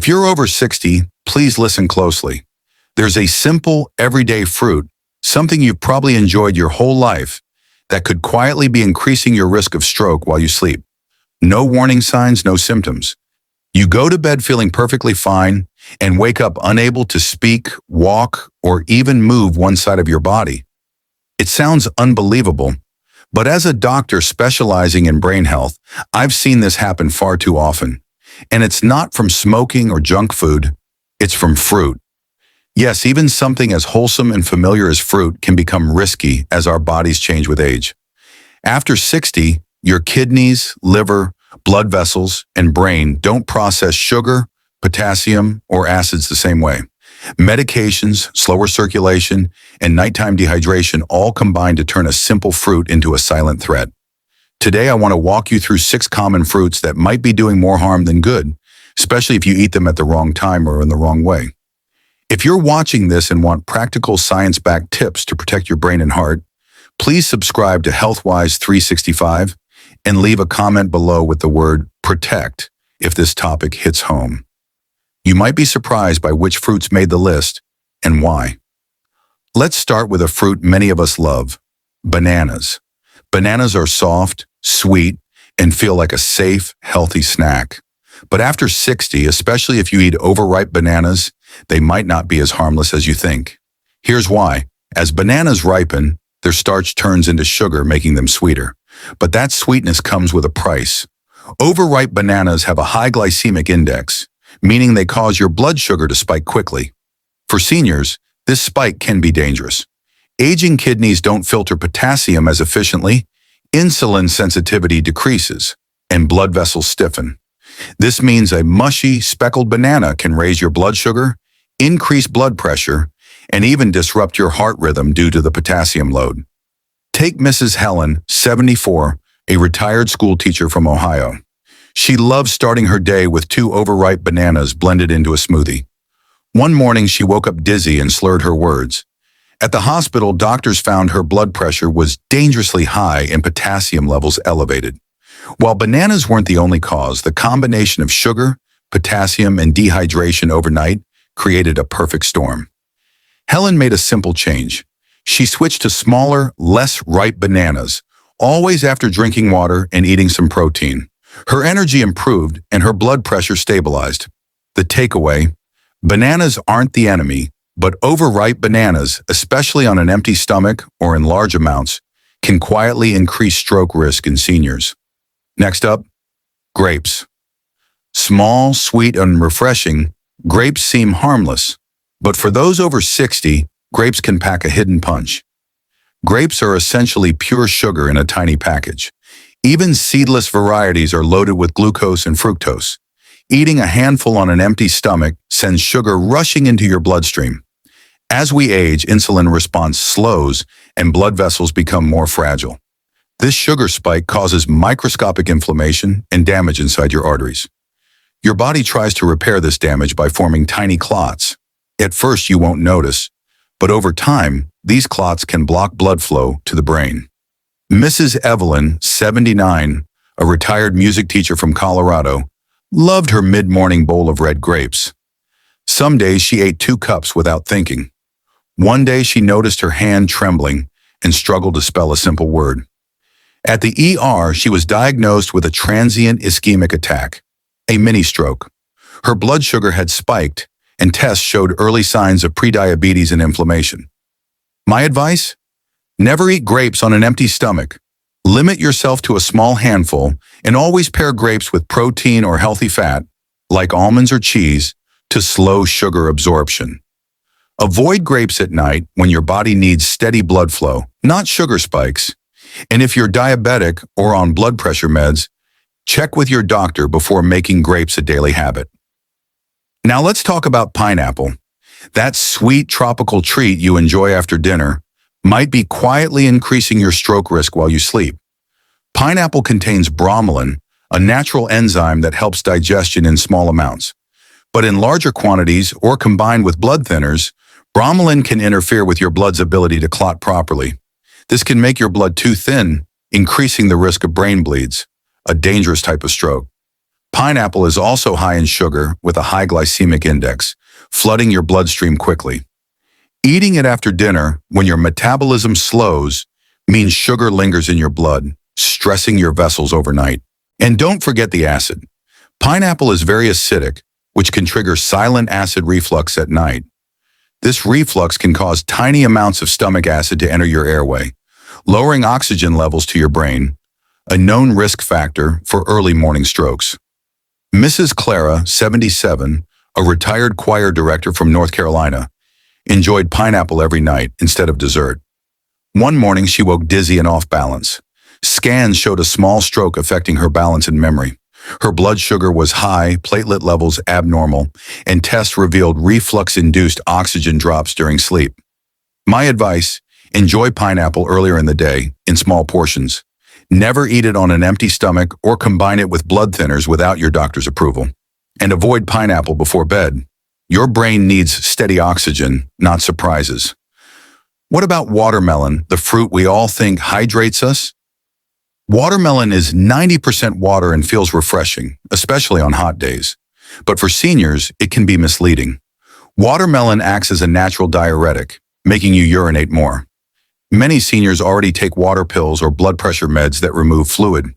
If you're over 60, please listen closely. There's a simple, everyday fruit, something you've probably enjoyed your whole life, that could quietly be increasing your risk of stroke while you sleep. No warning signs, no symptoms. You go to bed feeling perfectly fine and wake up unable to speak, walk, or even move one side of your body. It sounds unbelievable, but as a doctor specializing in brain health, I've seen this happen far too often. And it's not from smoking or junk food, it's from fruit. Yes, even something as wholesome and familiar as fruit can become risky as our bodies change with age. After 60, your kidneys, liver, blood vessels, and brain don't process sugar, potassium, or acids the same way. Medications, slower circulation, and nighttime dehydration all combine to turn a simple fruit into a silent threat. Today, I want to walk you through 6 common fruits that might be doing more harm than good, especially if you eat them at the wrong time or in the wrong way. If you're watching this and want practical science-backed tips to protect your brain and heart, please subscribe to HealthWise 365 and leave a comment below with the word PROTECT if this topic hits home. You might be surprised by which fruits made the list and why. Let's start with a fruit many of us love, bananas. Bananas are soft, sweet, and feel like a safe, healthy snack. But after 60, especially if you eat overripe bananas, they might not be as harmless as you think. Here's why. As bananas ripen, their starch turns into sugar, making them sweeter. But that sweetness comes with a price. Overripe bananas have a high glycemic index, meaning they cause your blood sugar to spike quickly. For seniors, this spike can be dangerous. Aging kidneys don't filter potassium as efficiently, insulin sensitivity decreases, and blood vessels stiffen. This means a mushy, speckled banana can raise your blood sugar, increase blood pressure, and even disrupt your heart rhythm due to the potassium load. Take Mrs. Helen, 74, a retired school teacher from Ohio. She loves starting her day with 2 overripe bananas blended into a smoothie. One morning, she woke up dizzy and slurred her words. At the hospital, doctors found her blood pressure was dangerously high and potassium levels elevated. While bananas weren't the only cause, the combination of sugar, potassium, and dehydration overnight created a perfect storm. Helen made a simple change. She switched to smaller, less ripe bananas, always after drinking water and eating some protein. Her energy improved and her blood pressure stabilized. The takeaway: bananas aren't the enemy, but overripe bananas, especially on an empty stomach or in large amounts, can quietly increase stroke risk in seniors. Next up, grapes. Small, sweet, and refreshing, grapes seem harmless. But for those over 60, grapes can pack a hidden punch. Grapes are essentially pure sugar in a tiny package. Even seedless varieties are loaded with glucose and fructose. Eating a handful on an empty stomach sends sugar rushing into your bloodstream. As we age, insulin response slows and blood vessels become more fragile. This sugar spike causes microscopic inflammation and damage inside your arteries. Your body tries to repair this damage by forming tiny clots. At first, you won't notice, but over time, these clots can block blood flow to the brain. Mrs. Evelyn, 79, a retired music teacher from Colorado, loved her mid-morning bowl of red grapes. Some days she ate 2 cups without thinking. One day she noticed her hand trembling and struggled to spell a simple word. At the ER, she was diagnosed with a transient ischemic attack, a mini-stroke. Her blood sugar had spiked, and tests showed early signs of prediabetes and inflammation. My advice? Never eat grapes on an empty stomach. Limit yourself to a small handful and always pair grapes with protein or healthy fat, like almonds or cheese, to slow sugar absorption. Avoid grapes at night when your body needs steady blood flow, not sugar spikes. And if you're diabetic or on blood pressure meds, check with your doctor before making grapes a daily habit. Now let's talk about pineapple. That sweet tropical treat you enjoy after dinner might be quietly increasing your stroke risk while you sleep. Pineapple contains bromelain, a natural enzyme that helps digestion in small amounts. But in larger quantities or combined with blood thinners, bromelain can interfere with your blood's ability to clot properly. This can make your blood too thin, increasing the risk of brain bleeds, a dangerous type of stroke. Pineapple is also high in sugar with a high glycemic index, flooding your bloodstream quickly. Eating it after dinner, when your metabolism slows, means sugar lingers in your blood, stressing your vessels overnight. And don't forget the acid. Pineapple is very acidic, which can trigger silent acid reflux at night. This reflux can cause tiny amounts of stomach acid to enter your airway, lowering oxygen levels to your brain, a known risk factor for early morning strokes. Mrs. Clara, 77, a retired choir director from North Carolina, enjoyed pineapple every night instead of dessert. One morning, she woke dizzy and off balance. Scans showed a small stroke affecting her balance and memory. Her blood sugar was high, platelet levels abnormal, and tests revealed reflux-induced oxygen drops during sleep. My advice: enjoy pineapple earlier in the day, in small portions. Never eat it on an empty stomach or combine it with blood thinners without your doctor's approval. And avoid pineapple before bed. Your brain needs steady oxygen, not surprises. What about watermelon, the fruit we all think hydrates us? Watermelon is 90% water and feels refreshing, especially on hot days. But for seniors, it can be misleading. Watermelon acts as a natural diuretic, making you urinate more. Many seniors already take water pills or blood pressure meds that remove fluid.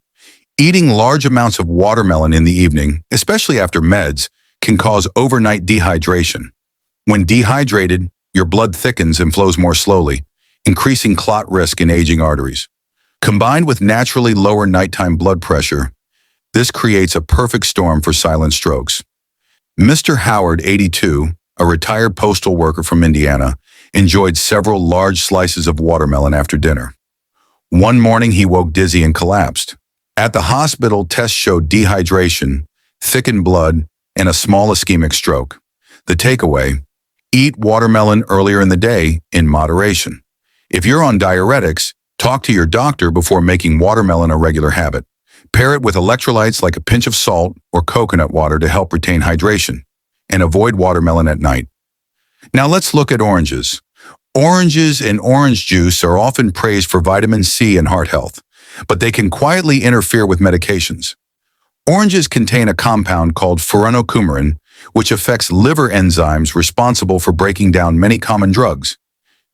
Eating large amounts of watermelon in the evening, especially after meds, can cause overnight dehydration. When dehydrated, your blood thickens and flows more slowly, increasing clot risk in aging arteries. Combined with naturally lower nighttime blood pressure, this creates a perfect storm for silent strokes. Mr. Howard, 82, a retired postal worker from Indiana, enjoyed several large slices of watermelon after dinner. One morning, he woke dizzy and collapsed. At the hospital, tests showed dehydration, thickened blood, and a small ischemic stroke. The takeaway: eat watermelon earlier in the day in moderation. If you're on diuretics, talk to your doctor before making watermelon a regular habit. Pair it with electrolytes like a pinch of salt or coconut water to help retain hydration, and avoid watermelon at night. Now let's look at oranges. Oranges and orange juice are often praised for vitamin C and heart health, but they can quietly interfere with medications. Oranges contain a compound called furanocoumarin, which affects liver enzymes responsible for breaking down many common drugs.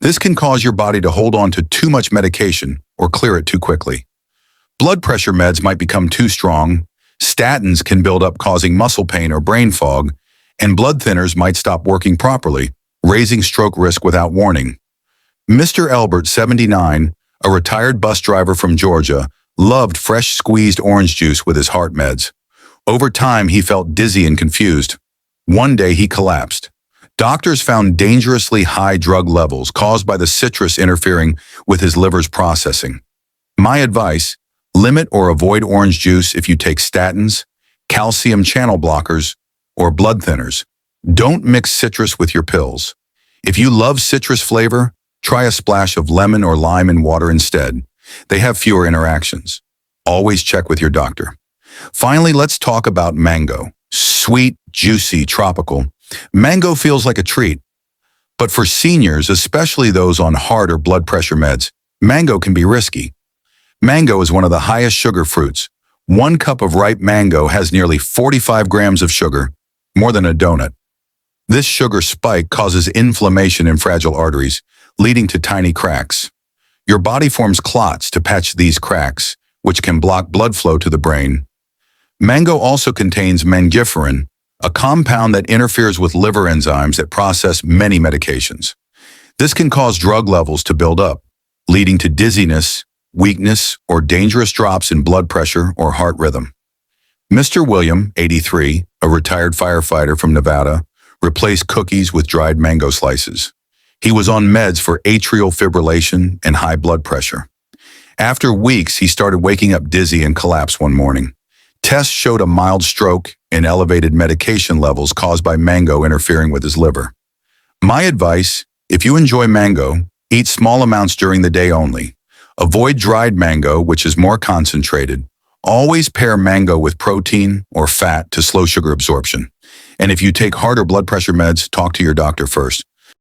This can cause your body to hold on to too much medication or clear it too quickly. Blood pressure meds might become too strong, statins can build up causing muscle pain or brain fog, and blood thinners might stop working properly, raising stroke risk without warning. Mr. Elbert, 79, a retired bus driver from Georgia, loved fresh squeezed orange juice with his heart meds. Over time, he felt dizzy and confused. One day, he collapsed. Doctors found dangerously high drug levels caused by the citrus interfering with his liver's processing. My advice: limit or avoid orange juice if you take statins, calcium channel blockers, or blood thinners. Don't mix citrus with your pills. If you love citrus flavor, try a splash of lemon or lime in water instead. They have fewer interactions. Always check with your doctor. Finally, let's talk about mango. Sweet, juicy, tropical. Mango feels like a treat. But for seniors, especially those on heart or blood pressure meds, mango can be risky. Mango is one of the highest sugar fruits. 1 cup of ripe mango has nearly 45 grams of sugar, more than a donut. This sugar spike causes inflammation in fragile arteries, leading to tiny cracks. Your body forms clots to patch these cracks, which can block blood flow to the brain. Mango also contains mangiferin, a compound that interferes with liver enzymes that process many medications. This can cause drug levels to build up, leading to dizziness, weakness, or dangerous drops in blood pressure or heart rhythm. Mr. William, 83, a retired firefighter from Nevada, replaced cookies with dried mango slices. He was on meds for atrial fibrillation and high blood pressure. After weeks, he started waking up dizzy and collapsed one morning. Tests showed a mild stroke and elevated medication levels caused by mango interfering with his liver. My advice: if you enjoy mango, eat small amounts during the day only. Avoid dried mango, which is more concentrated. Always pair mango with protein or fat to slow sugar absorption. And if you take heart or blood pressure meds, talk to your doctor first.